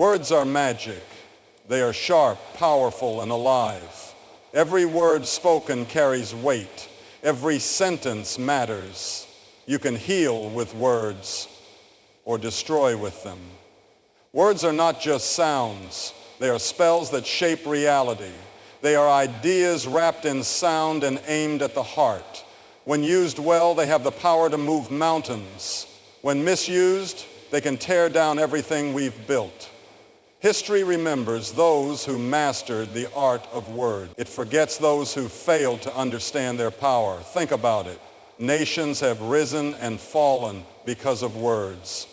Words are magic. They are sharp, powerful, and alive. Every word spoken carries weight. Every sentence matters. You can heal with words or destroy with them. Words are not just sounds. They are spells that shape reality. They are ideas wrapped in sound and aimed at the heart. When used well, they have the power to move mountains. When misused, they can tear down everything we've built. History remembers those who mastered the art of words. It forgets those who failed to understand their power. Think about it. Nations have risen and fallen because of words.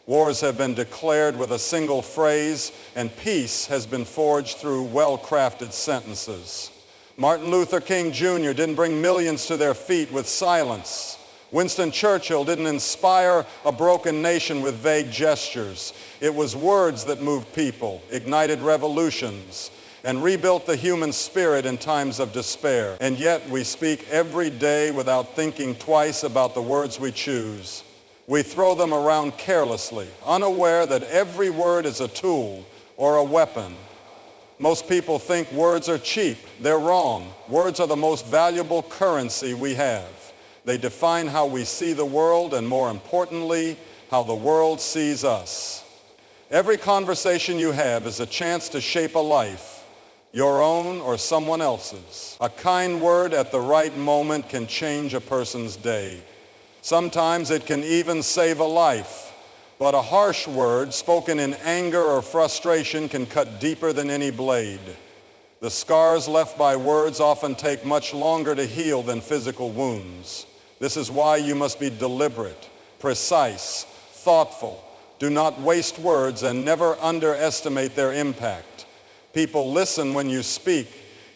Wars have been declared with a single phrase, and peace has been forged through well-crafted sentences. Martin Luther King Jr. didn't bring millions to their feet with silence. Winston Churchill didn't inspire a broken nation with vague gestures. It was words that moved people, ignited revolutions, and rebuilt the human spirit in times of despair. And yet we speak every day without thinking twice about the words we choose. We throw them around carelessly, unaware that every word is a tool or a weapon. Most people think words are cheap. They're wrong. Words are the most valuable currency we have. They define how we see the world and, more importantly, how the world sees us. Every conversation you have is a chance to shape a life, your own or someone else's. A kind word at the right moment can change a person's day. Sometimes it can even save a life, but a harsh word spoken in anger or frustration can cut deeper than any blade. The scars left by words often take much longer to heal than physical wounds. This is why you must be deliberate, precise, thoughtful. Do not waste words and never underestimate their impact. People listen when you speak,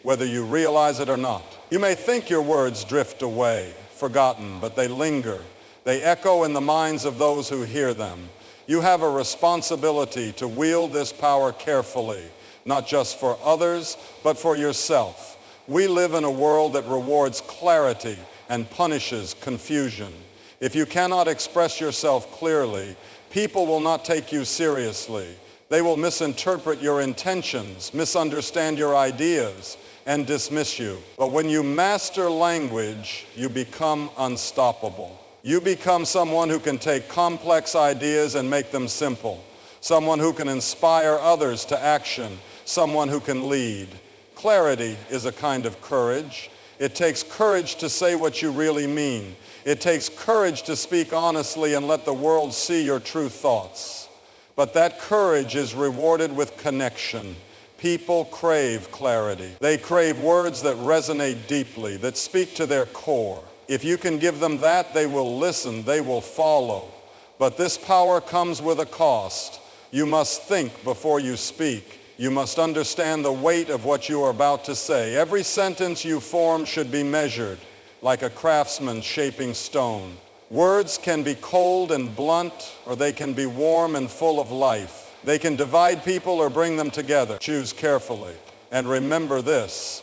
whether you realize it or not. You may think your words drift away, forgotten, but they linger. They echo in the minds of those who hear them. You have a responsibility to wield this power carefully, not just for others, but for yourself. We live in a world that rewards clarity and punishes confusion. If you cannot express yourself clearly, people will not take you seriously. They will misinterpret your intentions, misunderstand your ideas, and dismiss you. But when you master language, you become unstoppable. You become someone who can take complex ideas and make them simple, someone who can inspire others to action, someone who can lead. Clarity is a kind of courage. It takes courage to say what you really mean. It takes courage to speak honestly and let the world see your true thoughts. But that courage is rewarded with connection. People crave clarity. They crave words that resonate deeply, that speak to their core. If you can give them that, they will listen, they will follow. But this power comes with a cost. You must think before you speak. You must understand the weight of what you are about to say. Every sentence you form should be measured, like a craftsman shaping stone. Words can be cold and blunt, or they can be warm and full of life. They can divide people or bring them together. Choose carefully. And remember this: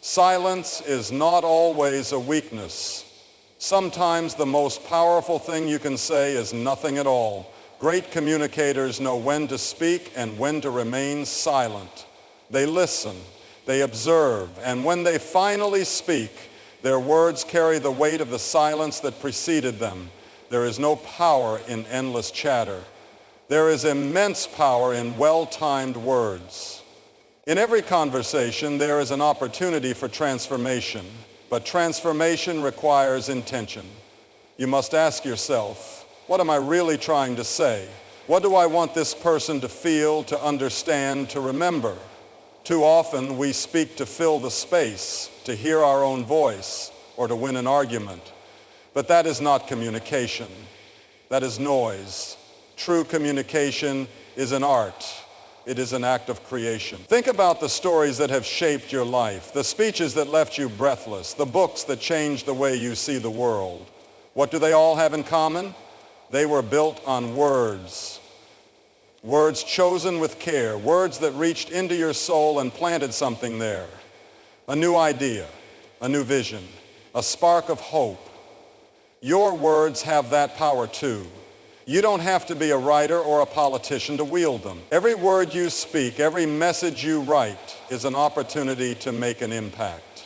silence is not always a weakness. Sometimes the most powerful thing you can say is nothing at all. Great communicators know when to speak and when to remain silent. They listen, they observe, and when they finally speak, their words carry the weight of the silence that preceded them. There is no power in endless chatter. There is immense power in well-timed words. In every conversation, there is an opportunity for transformation, but transformation requires intention. You must ask yourself, what am I really trying to say? What do I want this person to feel, to understand, to remember? Too often we speak to fill the space, to hear our own voice, or to win an argument. But that is not communication. That is noise. True communication is an art. It is an act of creation. Think about the stories that have shaped your life, the speeches that left you breathless, the books that changed the way you see the world. What do they all have in common? They were built on words. Words chosen with care, words that reached into your soul and planted something there. A new idea, a new vision, a spark of hope. Your words have that power too. You don't have to be a writer or a politician to wield them. Every word you speak, every message you write is an opportunity to make an impact,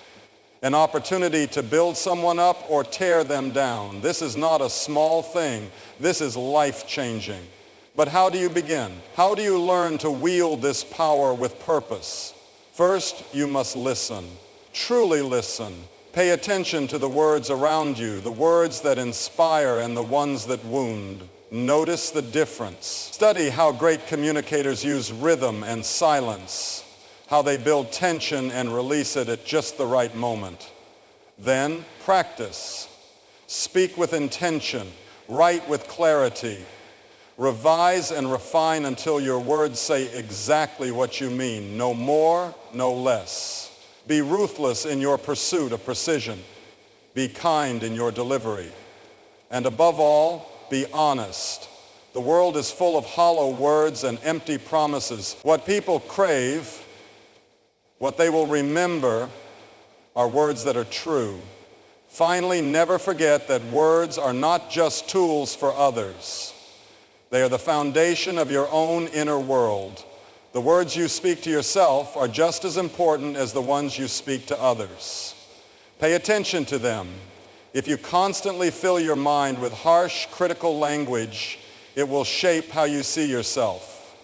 an opportunity to build someone up or tear them down. This is not a small thing. This is life-changing. But how do you begin? How do you learn to wield this power with purpose? First, you must listen. Truly listen. Pay attention to the words around you, the words that inspire and the ones that wound. Notice the difference. Study how great communicators use rhythm and silence, how they build tension and release it at just the right moment. Then practice. Speak with intention. Write with clarity. Revise and refine until your words say exactly what you mean. No more, no less. Be ruthless in your pursuit of precision. Be kind in your delivery. And above all, be honest. The world is full of hollow words and empty promises. What people crave, what they will remember, are words that are true. Finally, never forget that words are not just tools for others. They are the foundation of your own inner world. The words you speak to yourself are just as important as the ones you speak to others. Pay attention to them. If you constantly fill your mind with harsh, critical language, it will shape how you see yourself.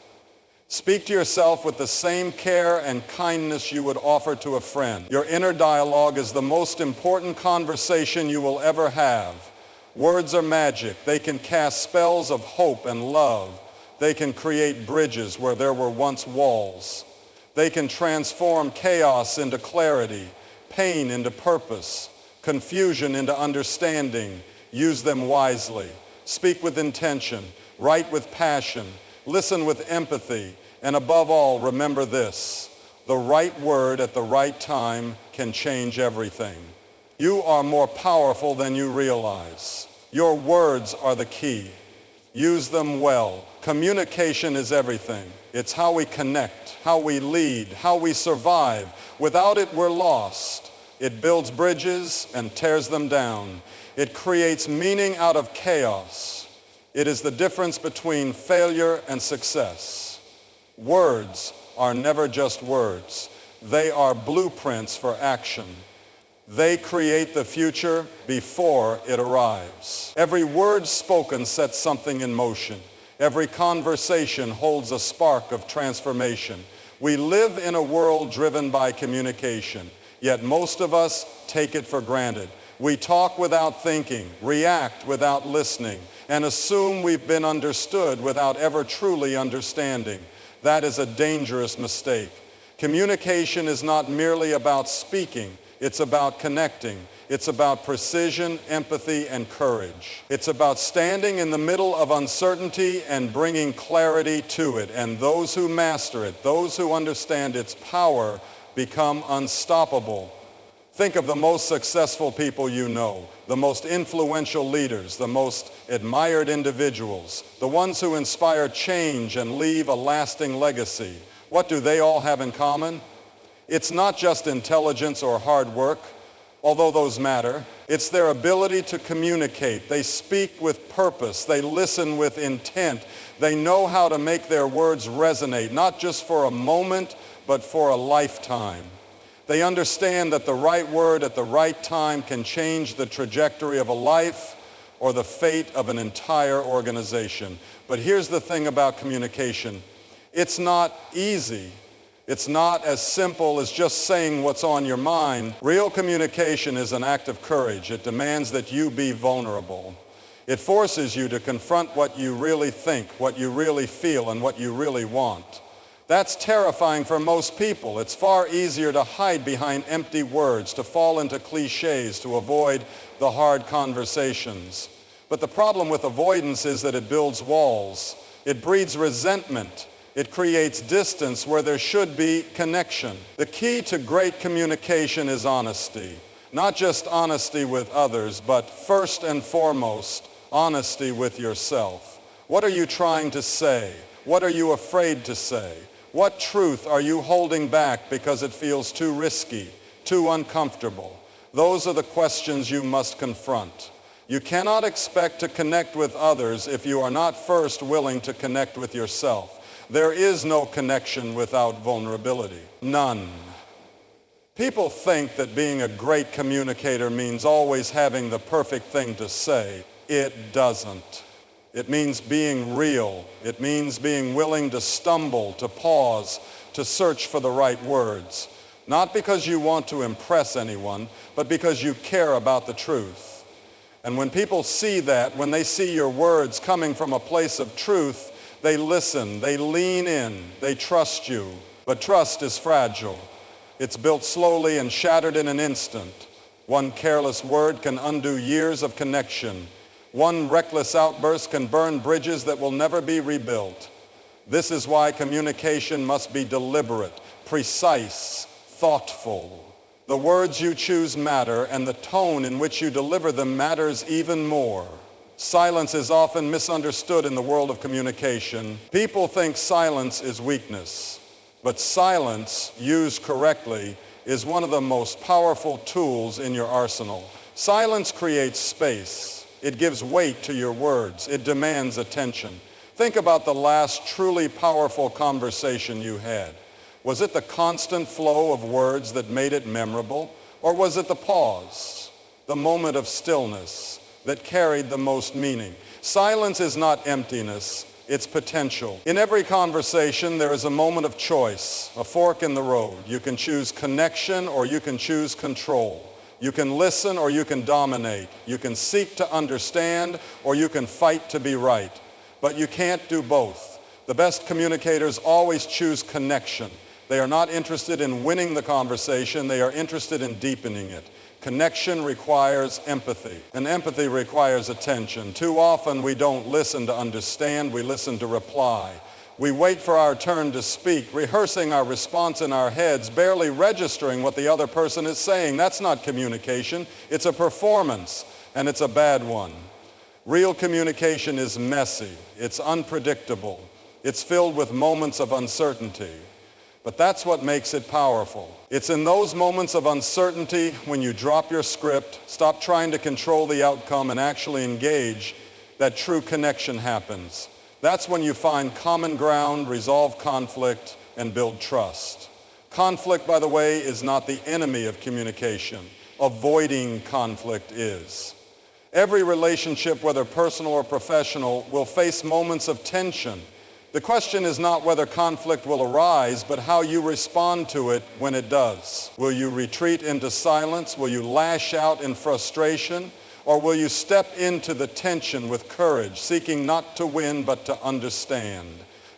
Speak to yourself with the same care and kindness you would offer to a friend. Your inner dialogue is the most important conversation you will ever have. Words are magic. They can cast spells of hope and love. They can create bridges where there were once walls. They can transform chaos into clarity, pain into purpose, confusion into understanding. Use them wisely. Speak with intention. Write with passion. Listen with empathy. And above all, remember this: the right word at the right time can change everything. You are more powerful than you realize. Your words are the key. Use them well. Communication is everything. It's how we connect, how we lead, how we survive. Without it, we're lost. It builds bridges and tears them down. It creates meaning out of chaos. It is the difference between failure and success. Words are never just words. They are blueprints for action. They create the future before it arrives. Every word spoken sets something in motion. Every conversation holds a spark of transformation. We live in a world driven by communication, yet most of us take it for granted. We talk without thinking, react without listening, and assume we've been understood without ever truly understanding. That is a dangerous mistake. Communication is not merely about speaking. It's about connecting. It's about precision, empathy, and courage. It's about standing in the middle of uncertainty and bringing clarity to it. And those who master it, those who understand its power, become unstoppable. Think of the most successful people you know, the most influential leaders, the most admired individuals, the ones who inspire change and leave a lasting legacy. What do they all have in common? It's not just intelligence or hard work, although those matter. It's their ability to communicate. They speak with purpose. They listen with intent. They know how to make their words resonate, not just for a moment, but for a lifetime. They understand that the right word at the right time can change the trajectory of a life or the fate of an entire organization. But here's the thing about communication. It's not easy. It's not as simple as just saying what's on your mind. Real communication is an act of courage. It demands that you be vulnerable. It forces you to confront what you really think, what you really feel, and what you really want. That's terrifying for most people. It's far easier to hide behind empty words, to fall into cliches, to avoid the hard conversations. But the problem with avoidance is that it builds walls. It breeds resentment. It creates distance where there should be connection. The key to great communication is honesty. Not just honesty with others, but first and foremost, honesty with yourself. What are you trying to say? What are you afraid to say? What truth are you holding back because it feels too risky, too uncomfortable? Those are the questions you must confront. You cannot expect to connect with others if you are not first willing to connect with yourself. There is no connection without vulnerability. None. People think that being a great communicator means always having the perfect thing to say. It doesn't. It means being real. It means being willing to stumble, to pause, to search for the right words. Not because you want to impress anyone, but because you care about the truth. And when people see that, when they see your words coming from a place of truth, they listen, they lean in, they trust you. But trust is fragile. It's built slowly and shattered in an instant. One careless word can undo years of connection. One reckless outburst can burn bridges that will never be rebuilt. This is why communication must be deliberate, precise, thoughtful. The words you choose matter, and the tone in which you deliver them matters even more. Silence is often misunderstood in the world of communication. People think silence is weakness, but silence, used correctly, is one of the most powerful tools in your arsenal. Silence creates space. It gives weight to your words. It demands attention. Think about the last truly powerful conversation you had. Was it the constant flow of words that made it memorable? Or was it the pause, the moment of stillness that carried the most meaning? Silence is not emptiness, it's potential. In every conversation, there is a moment of choice, a fork in the road. You can choose connection or you can choose control. You can listen or you can dominate. You can seek to understand or you can fight to be right. But you can't do both. The best communicators always choose connection. They are not interested in winning the conversation. They are interested in deepening it. Connection requires empathy, and empathy requires attention. Too often we don't listen to understand, we listen to reply. We wait for our turn to speak, rehearsing our response in our heads, barely registering what the other person is saying. That's not communication. It's a performance, and it's a bad one. Real communication is messy. It's unpredictable. It's filled with moments of uncertainty. But that's what makes it powerful. It's in those moments of uncertainty when you drop your script, stop trying to control the outcome, and actually engage, that true connection happens. That's when you find common ground, resolve conflict, and build trust. Conflict, by the way, is not the enemy of communication. Avoiding conflict is. Every relationship, whether personal or professional, will face moments of tension. The question is not whether conflict will arise, but how you respond to it when it does. Will you retreat into silence? Will you lash out in frustration? Or will you step into the tension with courage, seeking not to win but to understand?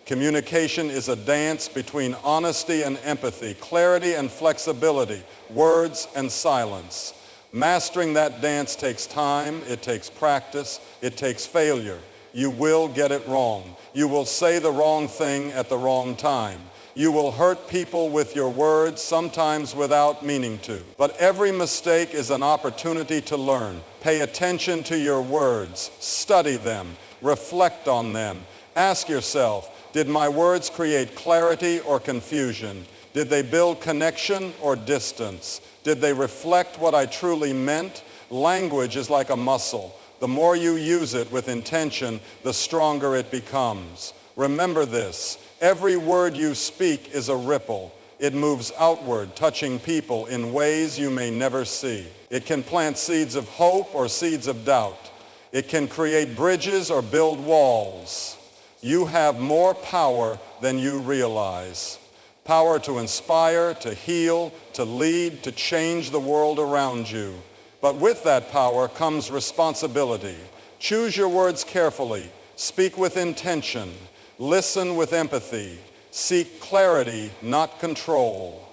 Communication is a dance between honesty and empathy, clarity and flexibility, words and silence. Mastering that dance takes time, it takes practice, it takes failure. You will get it wrong. You will say the wrong thing at the wrong time. You will hurt people with your words, sometimes without meaning to. But every mistake is an opportunity to learn. Pay attention to your words. Study them. Reflect on them. Ask yourself, did my words create clarity or confusion? Did they build connection or distance? Did they reflect what I truly meant? Language is like a muscle. The more you use it with intention, the stronger it becomes. Remember this. Every word you speak is a ripple. It moves outward, touching people in ways you may never see. It can plant seeds of hope or seeds of doubt. It can create bridges or build walls. You have more power than you realize. Power to inspire, to heal, to lead, to change the world around you. But with that power comes responsibility. Choose your words carefully. Speak with intention. Listen with empathy. Seek clarity, not control.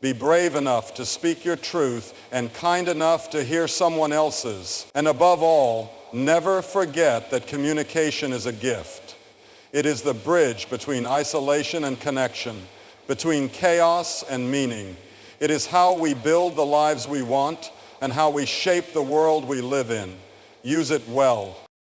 Be brave enough to speak your truth and kind enough to hear someone else's. And above all, never forget that communication is a gift. It is the bridge between isolation and connection, between chaos and meaning. It is how we build the lives we want and how we shape the world we live in. Use it well.